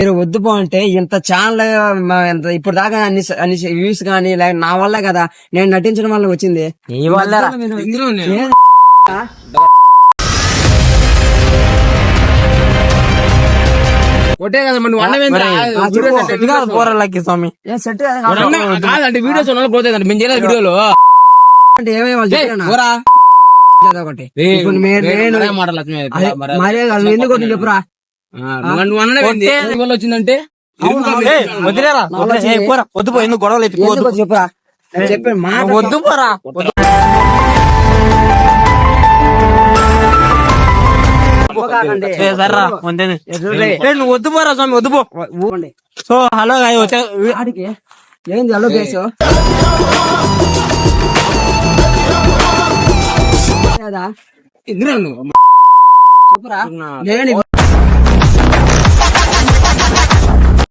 మీరు వద్దు పో అంటే ఇంత ఛానల్ ఇప్పుడు దాకా అన్ని వ్యూస్ కానీ నా వల్ల కదా నేను నటించడం వల్ల వచ్చింది. ఒకటే కదా నువ్వు పోరాళ్ళకి స్వామి కాదంటే వీడియోస్ పోతాయి మేము చేయలేదు వీడియోలో అంటే ఏమేమి ఒకటి ఎందుకు చెప్పురా వచ్చిందంటే వద్దు పో ఎందుకు గొడవలు చెప్పురా చెప్పాను మాట వద్దు పోరా నువ్వు వద్దు పోరా స్వామి వద్దు పో. సో హలో ఏంది హలో కేసు చెప్పురా నేను